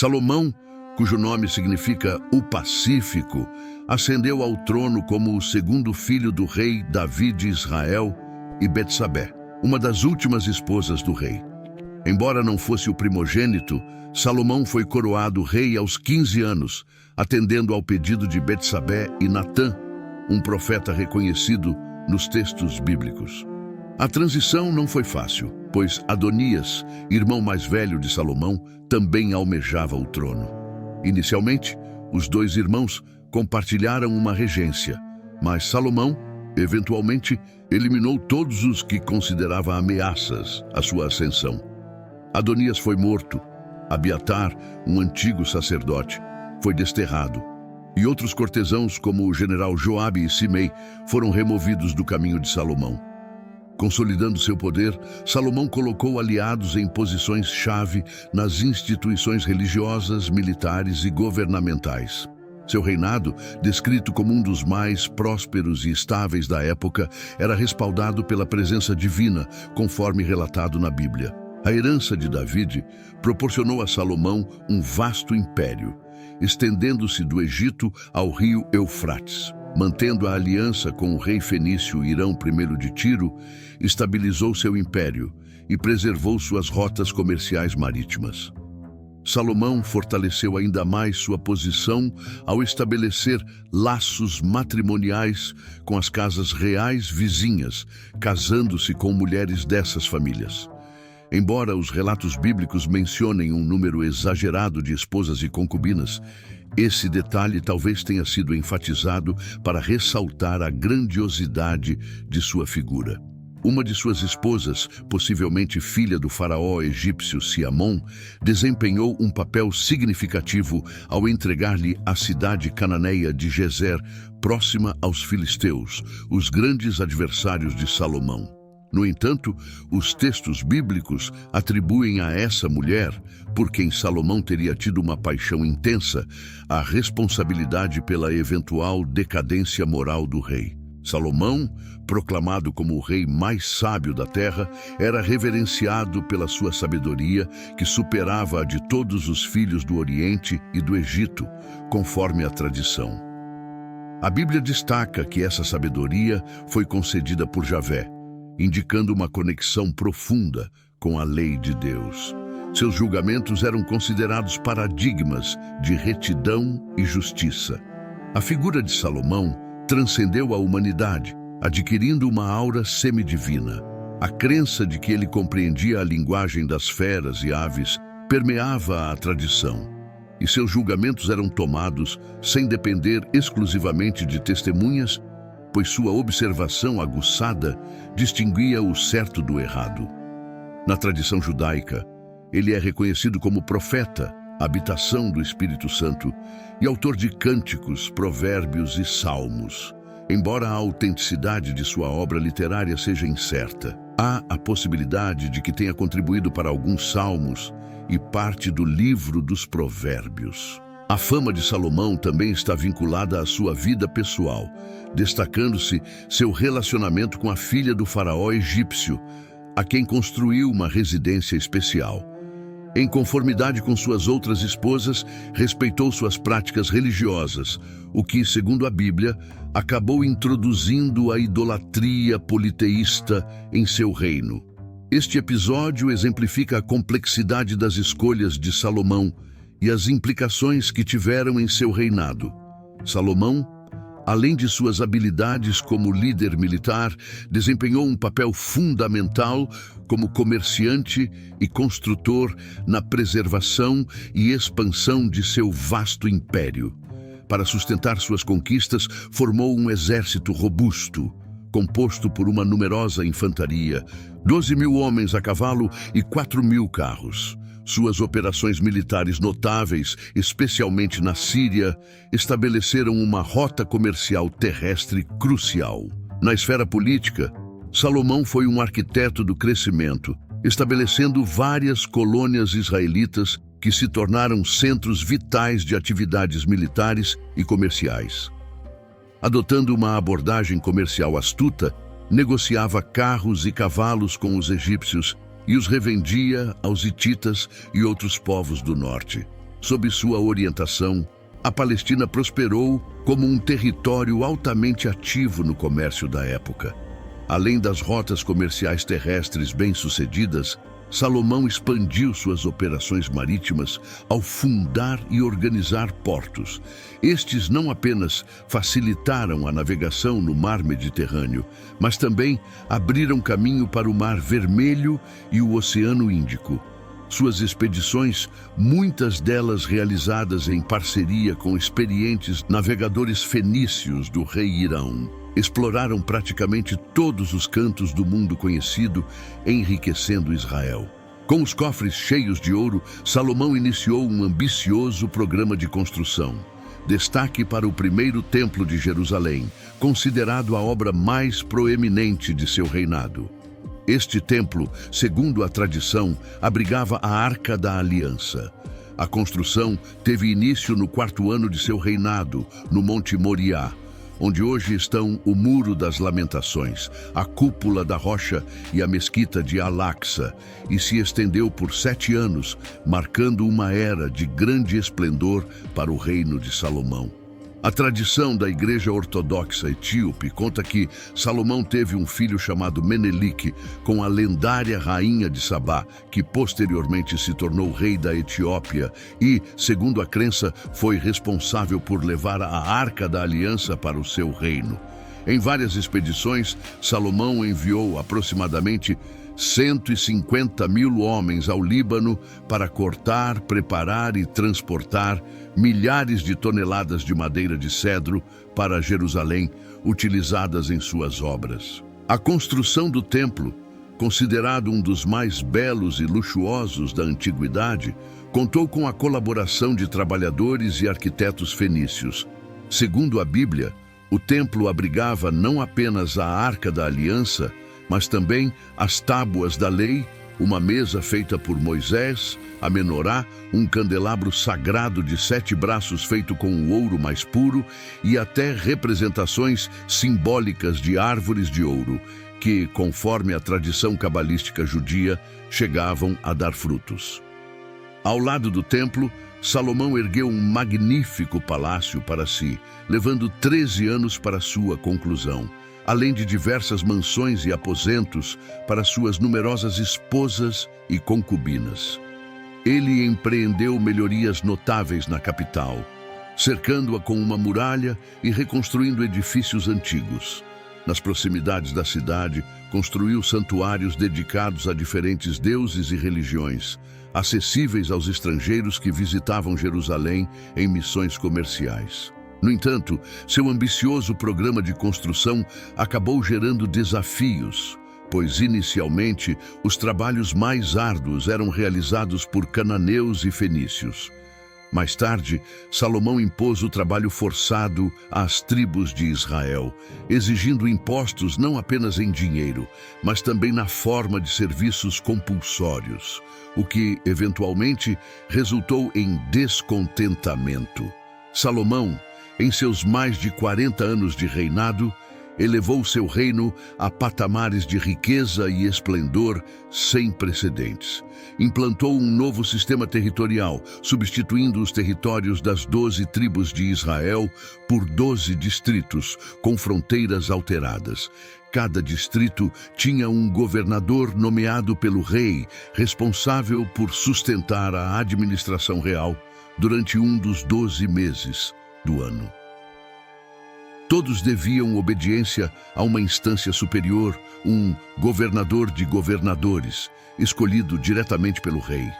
Salomão, cujo nome significa o Pacífico, ascendeu ao trono como o segundo filho do rei Davi de Israel e Betsabé, uma das últimas esposas do rei. Embora não fosse o primogênito, Salomão foi coroado rei aos 15 anos, atendendo ao pedido de Betsabé e Natã, um profeta reconhecido nos textos bíblicos. A transição não foi fácil, pois Adonias, irmão mais velho de Salomão, também almejava o trono. Inicialmente, os dois irmãos compartilharam uma regência, mas Salomão, eventualmente, eliminou todos os que considerava ameaças à sua ascensão. Adonias foi morto, Abiatar, um antigo sacerdote, foi desterrado, e outros cortesãos como o general Joabe e Simei foram removidos do caminho de Salomão. Consolidando seu poder, Salomão colocou aliados em posições-chave nas instituições religiosas, militares e governamentais. Seu reinado, descrito como um dos mais prósperos e estáveis da época, era respaldado pela presença divina, conforme relatado na Bíblia. A herança de David proporcionou a Salomão um vasto império, estendendo-se do Egito ao rio Eufrates. Mantendo a aliança com o rei fenício Irão I de Tiro, estabilizou seu império e preservou suas rotas comerciais marítimas. Salomão fortaleceu ainda mais sua posição ao estabelecer laços matrimoniais com as casas reais vizinhas, casando-se com mulheres dessas famílias. Embora os relatos bíblicos mencionem um número exagerado de esposas e concubinas, esse detalhe talvez tenha sido enfatizado para ressaltar a grandiosidade de sua figura. Uma de suas esposas, possivelmente filha do faraó egípcio Siamon, desempenhou um papel significativo ao entregar-lhe a cidade cananeia de Gezer, próxima aos filisteus, os grandes adversários de Salomão. No entanto, os textos bíblicos atribuem a essa mulher, por quem Salomão teria tido uma paixão intensa, a responsabilidade pela eventual decadência moral do rei. Salomão, proclamado como o rei mais sábio da terra, era reverenciado pela sua sabedoria, que superava a de todos os filhos do Oriente e do Egito, conforme a tradição. A Bíblia destaca que essa sabedoria foi concedida por Javé, indicando uma conexão profunda com a lei de Deus. Seus julgamentos eram considerados paradigmas de retidão e justiça. A figura de Salomão transcendeu a humanidade, adquirindo uma aura semidivina. A crença de que ele compreendia a linguagem das feras e aves permeava a tradição, e seus julgamentos eram tomados sem depender exclusivamente de testemunhas, pois sua observação aguçada distinguia o certo do errado. Na tradição judaica, ele é reconhecido como profeta, habitação do Espírito Santo, e autor de cânticos, provérbios e salmos. Embora a autenticidade de sua obra literária seja incerta, há a possibilidade de que tenha contribuído para alguns salmos e parte do livro dos provérbios. A fama de Salomão também está vinculada à sua vida pessoal, destacando-se seu relacionamento com a filha do faraó egípcio, a quem construiu uma residência especial. Em conformidade com suas outras esposas, respeitou suas práticas religiosas, o que, segundo a Bíblia, acabou introduzindo a idolatria politeísta em seu reino. Este episódio exemplifica a complexidade das escolhas de Salomão e as implicações que tiveram em seu reinado. Salomão, além de suas habilidades como líder militar, desempenhou um papel fundamental como comerciante e construtor na preservação e expansão de seu vasto império. Para sustentar suas conquistas, formou um exército robusto, composto por uma numerosa infantaria, 12.000 homens a cavalo e 4.000 carros. Suas operações militares notáveis, especialmente na Síria, estabeleceram uma rota comercial terrestre crucial. Na esfera política, Salomão foi um arquiteto do crescimento, estabelecendo várias colônias israelitas que se tornaram centros vitais de atividades militares e comerciais. Adotando uma abordagem comercial astuta, negociava carros e cavalos com os egípcios e os revendia aos hititas e outros povos do norte. Sob sua orientação, a Palestina prosperou como um território altamente ativo no comércio da época. Além das rotas comerciais terrestres bem-sucedidas, Salomão expandiu suas operações marítimas ao fundar e organizar portos. Estes não apenas facilitaram a navegação no Mar Mediterrâneo, mas também abriram caminho para o Mar Vermelho e o Oceano Índico. Suas expedições, muitas delas realizadas em parceria com experientes navegadores fenícios do rei Hirão, exploraram praticamente todos os cantos do mundo conhecido, enriquecendo Israel. Com os cofres cheios de ouro, Salomão iniciou um ambicioso programa de construção. Destaque para o primeiro templo de Jerusalém, considerado a obra mais proeminente de seu reinado. Este templo, segundo a tradição, abrigava a Arca da Aliança. A construção teve início no 4º ano de seu reinado, no Monte Moriá, onde hoje estão o Muro das Lamentações, a Cúpula da Rocha e a Mesquita de Al-Aqsa, e se estendeu por 7 anos, marcando uma era de grande esplendor para o reino de Salomão. A tradição da Igreja Ortodoxa Etíope conta que Salomão teve um filho chamado Menelik com a lendária rainha de Sabá, que posteriormente se tornou rei da Etiópia e, segundo a crença, foi responsável por levar a Arca da Aliança para o seu reino. Em várias expedições, Salomão enviou aproximadamente 150.000 homens ao Líbano para cortar, preparar e transportar milhares de toneladas de madeira de cedro para Jerusalém, utilizadas em suas obras. A construção do templo, considerado um dos mais belos e luxuosos da antiguidade, contou com a colaboração de trabalhadores e arquitetos fenícios. Segundo a Bíblia, o templo abrigava não apenas a Arca da Aliança, mas também as tábuas da lei, uma mesa feita por Moisés, a menorá, um candelabro sagrado de 7 braços feito com o ouro mais puro e até representações simbólicas de árvores de ouro, que, conforme a tradição cabalística judia, chegavam a dar frutos. Ao lado do templo, Salomão ergueu um magnífico palácio para si, levando 13 anos para sua conclusão, além de diversas mansões e aposentos para suas numerosas esposas e concubinas. Ele empreendeu melhorias notáveis na capital, cercando-a com uma muralha e reconstruindo edifícios antigos. Nas proximidades da cidade, construiu santuários dedicados a diferentes deuses e religiões, acessíveis aos estrangeiros que visitavam Jerusalém em missões comerciais. No entanto, seu ambicioso programa de construção acabou gerando desafios, pois inicialmente os trabalhos mais árduos eram realizados por cananeus e fenícios. Mais tarde, Salomão impôs o trabalho forçado às tribos de Israel, exigindo impostos não apenas em dinheiro, mas também na forma de serviços compulsórios, o que, eventualmente, resultou em descontentamento. Salomão, em seus mais de 40 anos de reinado, elevou seu reino a patamares de riqueza e esplendor sem precedentes. Implantou um novo sistema territorial, substituindo os territórios das 12 tribos de Israel por 12 distritos, com fronteiras alteradas. Cada distrito tinha um governador nomeado pelo rei, responsável por sustentar a administração real durante um dos 12 meses do ano. Todos deviam obediência a uma instância superior, um governador de governadores, escolhido diretamente pelo rei.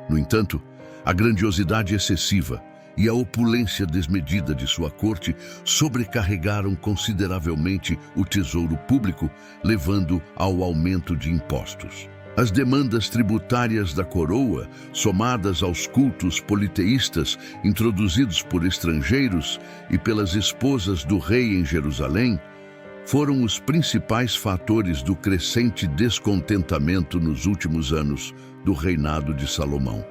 No entanto, a grandiosidade excessiva e a opulência desmedida de sua corte sobrecarregaram consideravelmente o tesouro público, levando ao aumento de impostos. As demandas tributárias da coroa, somadas aos cultos politeístas introduzidos por estrangeiros e pelas esposas do rei em Jerusalém, foram os principais fatores do crescente descontentamento nos últimos anos do reinado de Salomão.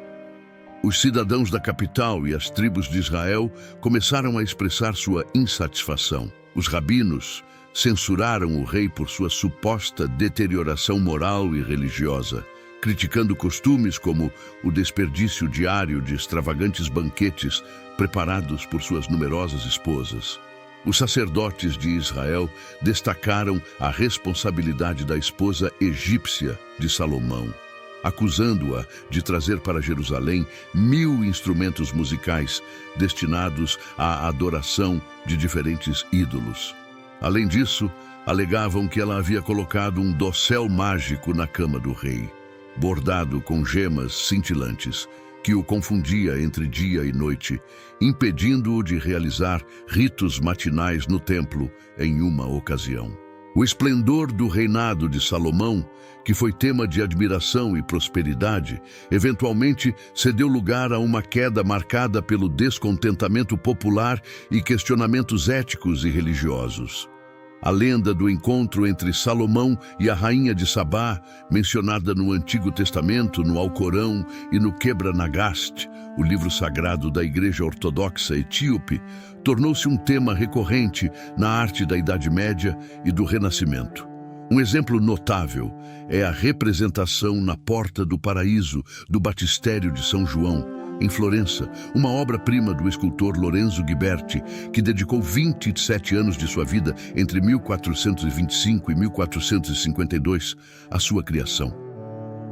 Os cidadãos da capital e as tribos de Israel começaram a expressar sua insatisfação. Os rabinos censuraram o rei por sua suposta deterioração moral e religiosa, criticando costumes como o desperdício diário de extravagantes banquetes preparados por suas numerosas esposas. Os sacerdotes de Israel destacaram a responsabilidade da esposa egípcia de Salomão, acusando-a de trazer para Jerusalém 1000 instrumentos musicais destinados à adoração de diferentes ídolos. Além disso, alegavam que ela havia colocado um dossel mágico na cama do rei, bordado com gemas cintilantes, que o confundia entre dia e noite, impedindo-o de realizar ritos matinais no templo em uma ocasião. O esplendor do reinado de Salomão, que foi tema de admiração e prosperidade, eventualmente cedeu lugar a uma queda marcada pelo descontentamento popular e questionamentos éticos e religiosos. A lenda do encontro entre Salomão e a rainha de Sabá, mencionada no Antigo Testamento, no Alcorão e no Quebra Nagast, o livro sagrado da Igreja Ortodoxa Etíope, tornou-se um tema recorrente na arte da Idade Média e do Renascimento. Um exemplo notável é a representação na Porta do Paraíso do Batistério de São João, em Florença, uma obra-prima do escultor Lorenzo Ghiberti, que dedicou 27 anos de sua vida, entre 1425 e 1452, à sua criação.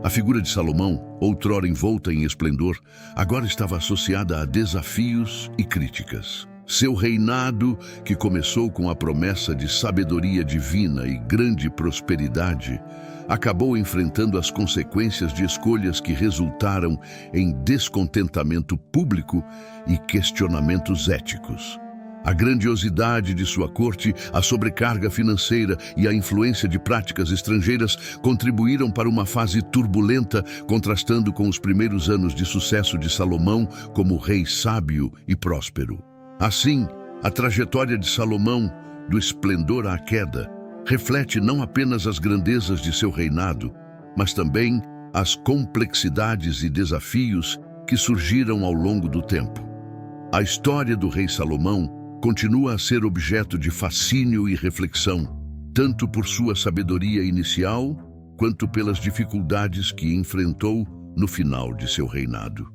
A figura de Salomão, outrora envolta em esplendor, agora estava associada a desafios e críticas. Seu reinado, que começou com a promessa de sabedoria divina e grande prosperidade, acabou enfrentando as consequências de escolhas que resultaram em descontentamento público e questionamentos éticos. A grandiosidade de sua corte, a sobrecarga financeira e a influência de práticas estrangeiras contribuíram para uma fase turbulenta, contrastando com os primeiros anos de sucesso de Salomão como rei sábio e próspero. Assim, a trajetória de Salomão, do esplendor à queda, reflete não apenas as grandezas de seu reinado, mas também as complexidades e desafios que surgiram ao longo do tempo. A história do rei Salomão continua a ser objeto de fascínio e reflexão, tanto por sua sabedoria inicial, quanto pelas dificuldades que enfrentou no final de seu reinado.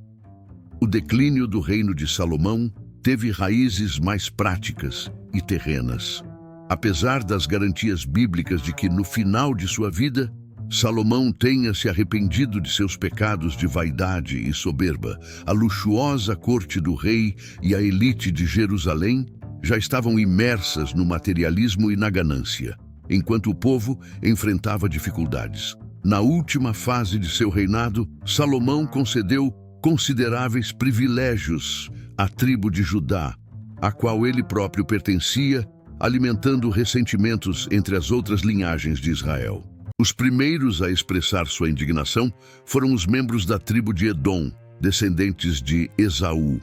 O declínio do reino de Salomão teve raízes mais práticas e terrenas. Apesar das garantias bíblicas de que, no final de sua vida, Salomão tenha se arrependido de seus pecados de vaidade e soberba, a luxuosa corte do rei e a elite de Jerusalém já estavam imersas no materialismo e na ganância, enquanto o povo enfrentava dificuldades. Na última fase de seu reinado, Salomão concedeu consideráveis privilégios à tribo de Judá, a qual ele próprio pertencia, alimentando ressentimentos entre as outras linhagens de Israel. Os primeiros a expressar sua indignação foram os membros da tribo de Edom, descendentes de Esaú,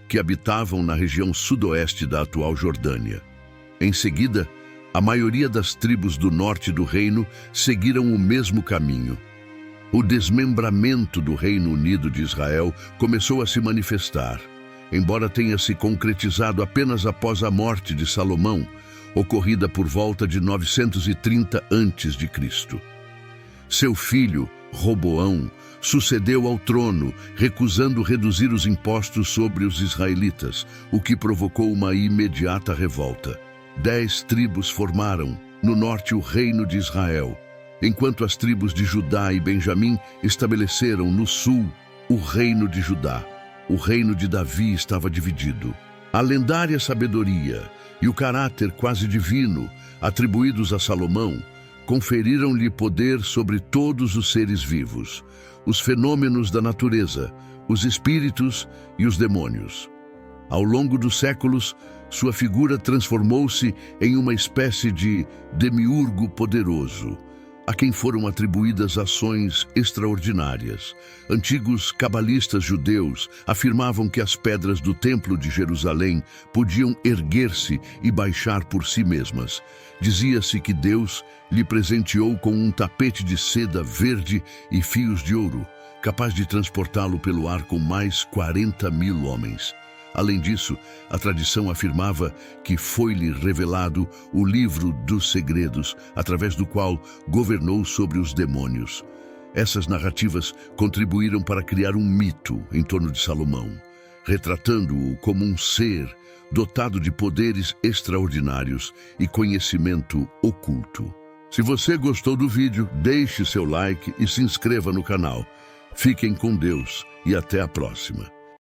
que habitavam na região sudoeste da atual Jordânia. Em seguida, a maioria das tribos do norte do reino seguiram o mesmo caminho. O desmembramento do Reino Unido de Israel começou a se manifestar, embora tenha se concretizado apenas após a morte de Salomão, ocorrida por volta de 930 a.C. Seu filho, Roboão, sucedeu ao trono, recusando reduzir os impostos sobre os israelitas, o que provocou uma imediata revolta. 10 tribos formaram, no norte, o reino de Israel, enquanto as tribos de Judá e Benjamim estabeleceram no sul o reino de Judá. O reino de Davi estava dividido. A lendária sabedoria e o caráter quase divino atribuídos a Salomão conferiram-lhe poder sobre todos os seres vivos, os fenômenos da natureza, os espíritos e os demônios. Ao longo dos séculos, sua figura transformou-se em uma espécie de demiurgo poderoso, a quem foram atribuídas ações extraordinárias. Antigos cabalistas judeus afirmavam que as pedras do Templo de Jerusalém podiam erguer-se e baixar por si mesmas. Dizia-se que Deus lhe presenteou com um tapete de seda verde e fios de ouro, capaz de transportá-lo pelo ar com mais 40.000 homens. Além disso, a tradição afirmava que foi-lhe revelado o livro dos segredos, através do qual governou sobre os demônios. Essas narrativas contribuíram para criar um mito em torno de Salomão, retratando-o como um ser dotado de poderes extraordinários e conhecimento oculto. Se você gostou do vídeo, deixe seu like e se inscreva no canal. Fiquem com Deus e até a próxima.